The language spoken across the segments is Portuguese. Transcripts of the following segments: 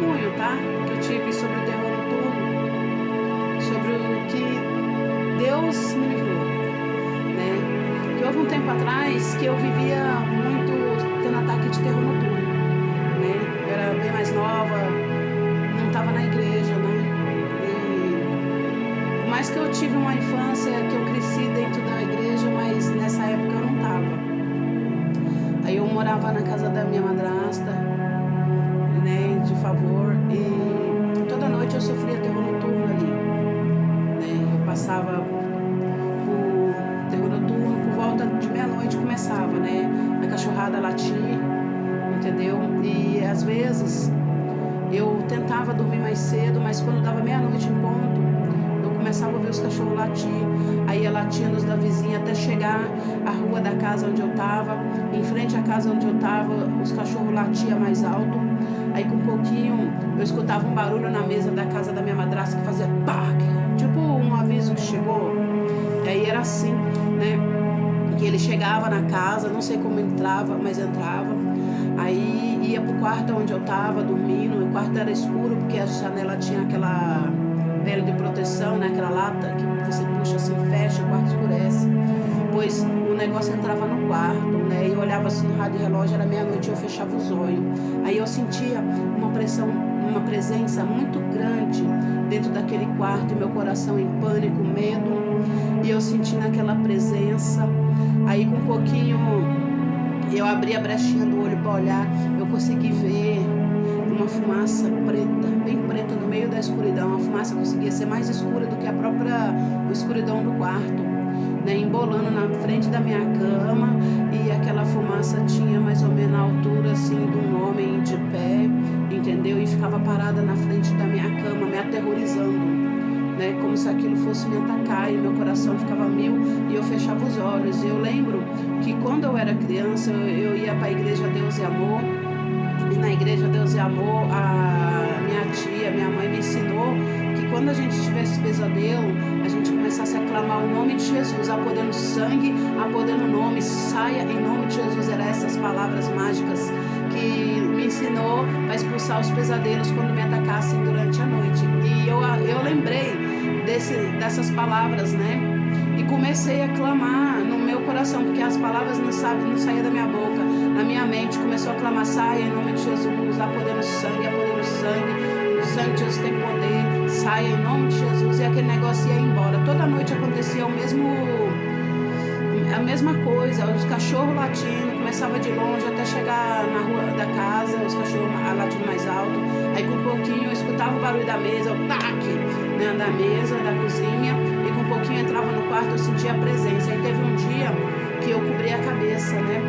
testemunho, tá? Que eu tive sobre o terror noturno, sobre o que Deus me livrou, né? Que houve um tempo atrás que eu vivia muito tendo ataque de terror noturno, né? Eu era bem mais nova, não estava na igreja, né? E por mais que eu tive uma infância que eu cresci dentro da igreja, mas nessa época eu não estava. Aí eu morava na casa da minha madrasta, né, de favor, e toda noite eu sofria terror noturno ali, né? Eu passava por terror noturno, por volta de meia-noite começava, né, a cachorrada latir, entendeu? E às vezes eu tentava dormir mais cedo, mas quando dava meia-noite em ponto, eu começava a ouvir os cachorros latir, aí ia latindo os da vizinha até chegar à rua da casa onde eu tava, em frente à casa onde eu tava, os cachorros latiam mais alto, aí com um pouquinho eu escutava um barulho na mesa da casa da minha madrasta que fazia pac, tipo um aviso que chegou, e aí era assim, né, que ele chegava na casa, não sei como entrava, mas entrava, aí ia pro quarto onde eu tava dormindo, o quarto era escuro porque a janela tinha aquela pele de proteção, né? Aquela lata que você puxa assim, fecha, o quarto escurece. Pois o negócio entrava no quarto, né? E eu olhava assim no rádio relógio, era meia-noite e eu fechava os olhos. Aí eu sentia uma pressão, uma presença muito grande dentro daquele quarto, e meu coração em pânico, medo. E eu sentindo aquela presença. Aí com um pouquinho eu abri a brechinha do olho para olhar, eu consegui ver uma fumaça preta, bem preta no meio da escuridão. A fumaça conseguia ser mais escura do que a própria escuridão do quarto, né? Embolando na frente da minha cama, e aquela fumaça tinha mais ou menos a altura assim de um homem de pé, entendeu? E ficava parada na frente da minha cama, me aterrorizando, né? Como se aquilo fosse me atacar, e meu coração ficava mil e eu fechava os olhos. E eu lembro que quando eu era criança, eu ia para a igreja Deus e Amor. E na igreja Deus e Amor, a minha tia, minha mãe me ensinou que quando a gente tivesse pesadelo, a gente começasse a clamar o nome de Jesus, a poder no sangue, a poder no nome, saia em nome de Jesus. Eram essas palavras mágicas que me ensinou a expulsar os pesadelos quando me atacassem durante a noite. E eu lembrei dessas palavras, né? E comecei a clamar no meu coração, porque as palavras não saíam da minha boca. Na minha mente começou a clamar, saia em nome de Jesus, a poder no sangue, a poder no sangue. O sangue de Jesus tem poder, saia em nome de Jesus. E aquele negócio ia embora. Toda noite acontecia a mesma coisa, os cachorros latindo, começava de longe até chegar na rua da casa, os cachorros latindo mais alto. Aí com um pouquinho eu escutava o barulho da mesa, o tac, né, da mesa, da cozinha, e com um pouquinho eu entrava no quarto, eu sentia a presença. Aí teve um dia que eu cobri a cabeça, né?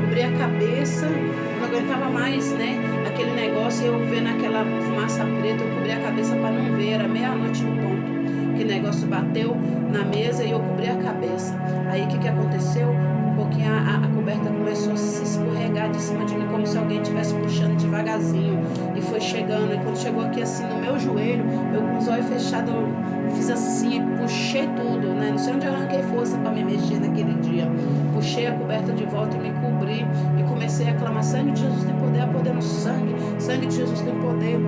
Cobri a cabeça, não aguentava mais, né? Aquele negócio, eu vendo aquela fumaça preta, eu cobri a cabeça para não ver, era meia-noite em ponto. Que negócio bateu na mesa e eu cobri a cabeça. Aí o que aconteceu? Um pouquinho a coberta começou a se escorregar de cima de mim, como se alguém estivesse puxando devagarzinho. E foi chegando. E quando chegou aqui assim no meu joelho, eu com os olhos fechados, eu fiz assim e puxei tudo, né? Não sei onde eu arranquei força para me mexer naquele dia. Puxei a coberta de volta e me cobri. E comecei a clamar, sangue de Jesus tem poder, a poder no sangue. Sangue de Jesus tem poder.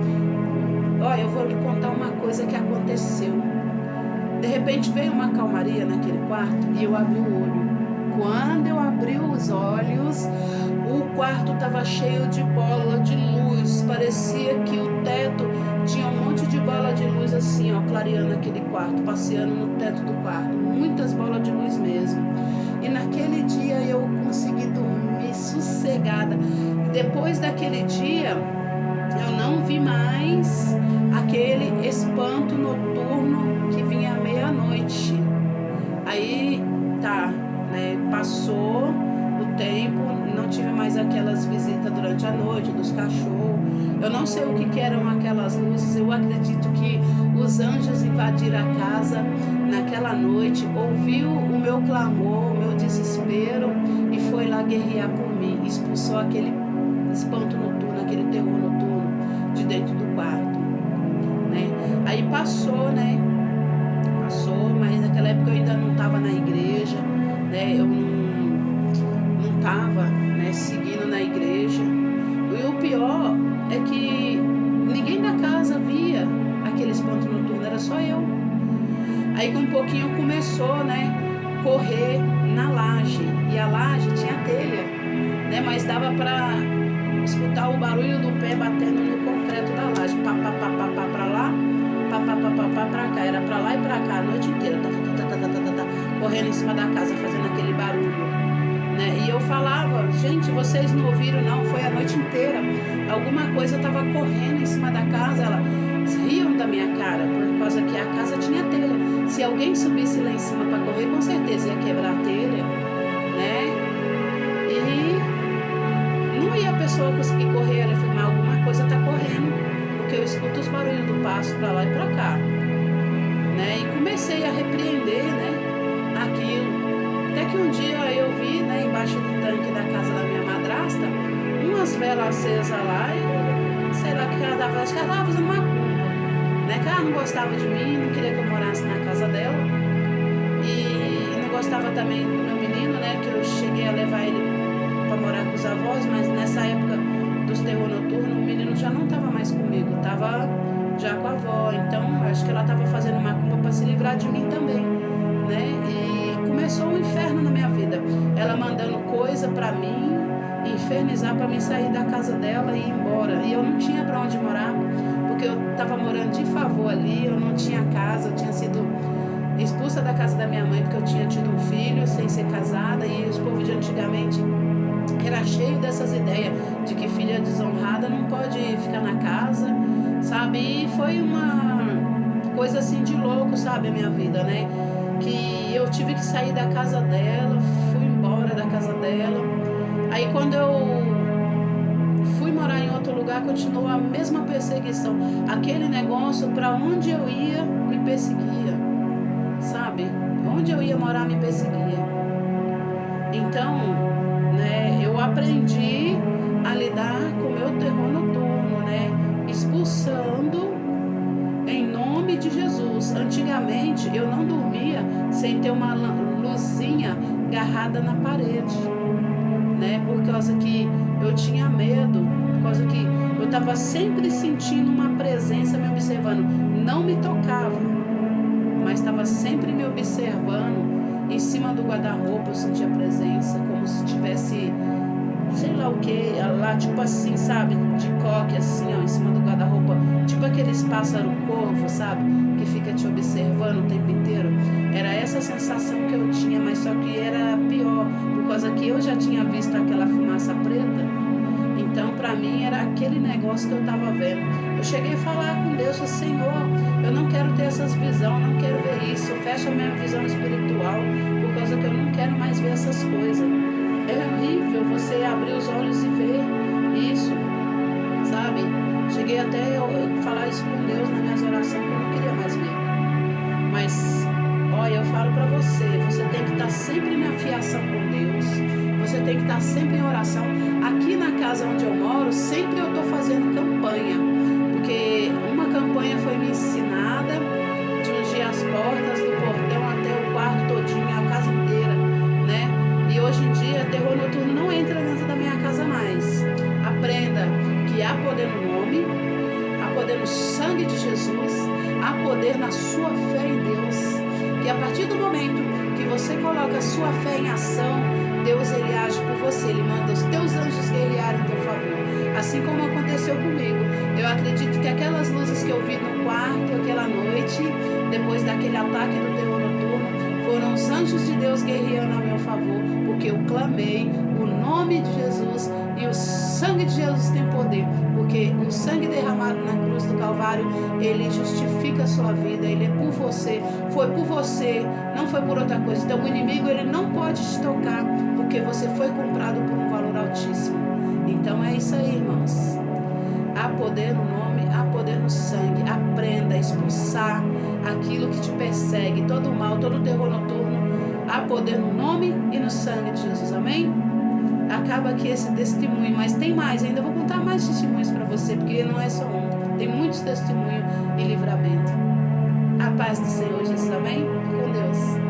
Olha, eu vou lhe contar uma coisa que aconteceu. De repente veio uma calmaria naquele quarto e eu abri o olho. Quando eu abri os olhos, o quarto estava cheio de bola de luz. Parecia que o teto tinha um monte de bola de luz assim, ó, clareando aquele quarto, passeando no teto do quarto. Muitas bolas de luz mesmo. E naquele dia eu consegui dormir sossegada. Depois daquele dia, eu não vi mais aquele espanto noturno que vinha à meia-noite. Aí, tá, né, passou o tempo, não tive mais aquelas visitas durante a noite dos cachorros. Eu não sei o que eram aquelas luzes, eu acredito que os anjos invadiram a casa naquela noite, ouviu o meu clamor, o meu desespero e foi lá guerrear por mim, expulsou aquele espanto noturno, aquele terror noturno de dentro do quarto, né? Aí passou, né? Passou, mas naquela época eu ainda não estava na igreja, né? Eu estava, né, seguindo na igreja. E o pior é que pouquinho começou, né, correr na laje, e a laje tinha telha, né, mas dava para escutar o barulho do pé batendo no concreto da laje, pá, pá, pá, pá, pá, pra lá, pá, pá, pá, pá, pá, pra cá, era pra lá e pra cá a noite inteira, tá, tá, tá, tá, tá, tá, tá, correndo em cima da casa, fazendo aquele barulho, né, e eu falava, gente, vocês não ouviram não, foi a noite inteira, alguma coisa tava correndo em cima da casa, elas riam da minha cara, por causa que a casa tinha telha, se alguém subisse lá em cima para correr, com certeza ia quebrar a telha, né, e não ia a pessoa conseguir correr, ela ia afirmar, alguma coisa tá correndo, porque eu escuto os barulhos do passo para lá e para cá, né, e comecei a repreender, né, aquilo, até que um dia eu vi, né, embaixo do tanque da casa da minha madrasta, umas velas acesas lá e sei lá o que ela tava, acho que ela tava fazendo macumba, né, que ela não gostava de mim, não queria que eu morasse na casa dela e não gostava também do meu menino, né, que eu cheguei a levar ele para morar com os avós, mas nessa época dos terror noturno o menino já não estava mais comigo, estava já com a avó, então acho que ela estava fazendo macumba para se livrar de mim também, né, e começou um inferno na minha vida, ela mandando coisa para mim, infernizar para mim sair da casa dela e ir embora, e eu não tinha para onde morar, porque eu estava morando de favor ali, eu não tinha casa, eu tinha sido expulsa da casa da minha mãe porque eu tinha tido um filho sem ser casada, e os povos de antigamente era cheio dessas ideias de que filha desonrada não pode ficar na casa, sabe, e foi uma coisa assim de louco, sabe, a minha vida, né, que eu tive que sair da casa dela, fui embora da casa dela, aí quando eu fui morar em outro lugar, continuou a mesma perseguição, aquele negócio, para onde eu ia me perseguia, sabe, onde eu ia morar me perseguia, então, né, eu aprendi a lidar com o meu terror noturno, né, expulsando em nome de Jesus. Antigamente eu não dormia sem ter uma luzinha agarrada na parede, né, por causa que eu tinha medo, por causa que eu estava sempre sentindo uma presença me observando, não me tocava, mas estava sempre me observando. Em cima do guarda-roupa eu sentia presença, como se tivesse, sei lá o que, lá tipo assim, sabe, de coque assim, ó, em cima do guarda-roupa, tipo aqueles pássaro-corvo, sabe, que fica te observando o tempo inteiro. Era essa sensação que eu tinha, mas só que era pior, por causa que eu já tinha visto aquela fumaça preta, então pra mim era aquele negócio que eu tava vendo. Eu cheguei a falar com Deus, Senhor, eu não quero ter essas visões, não quero ver isso, fecha a minha visão espiritual, por causa que eu não quero mais ver essas coisas. É horrível você abrir os olhos e ver isso, sabe? Cheguei até a falar isso com Deus nas minhas orações, que eu não queria mais ver. Mas, olha, eu falo pra você, você tem que estar sempre na fiação com Deus, você tem que estar sempre em oração. Aqui na casa onde eu moro, sempre eu estou fazendo campanha, porque uma campanha foi me ensinada de ungir as portas do portão até o quarto todinho, a casa inteira, né? E hoje em dia, terror noturno não entra dentro da minha casa mais. Aprenda que há poder no nome, há poder no sangue de Jesus, há poder na sua fé em Deus. Que a partir do momento que você coloca a sua fé em ação, Deus ele age por você, ele manda os teus anjos guerrearem em teu favor. Assim como aconteceu comigo. Eu acredito que aquelas luzes que eu vi no quarto aquela noite, depois daquele ataque do terror noturno, foram os anjos de Deus guerreando a meu favor, porque eu clamei o nome de Jesus, e o sangue de Jesus tem poder, porque o sangue derramado na cruz do Calvário, ele justifica a sua vida, ele é por você, foi por você, não foi por outra coisa. Então o inimigo ele não pode te tocar, porque você foi comprado por um valor altíssimo. Então é isso aí, irmãos. Há poder no nome, há poder no sangue. Aprenda a expulsar aquilo que te persegue, todo o mal, todo o terror noturno. Há poder no nome e no sangue de Jesus, amém? Acaba aqui esse testemunho, mas tem mais, ainda vou contar mais testemunhos para você, porque não é só um, tem muitos testemunhos e livramento. A paz do Senhor Jesus, amém? Com Deus.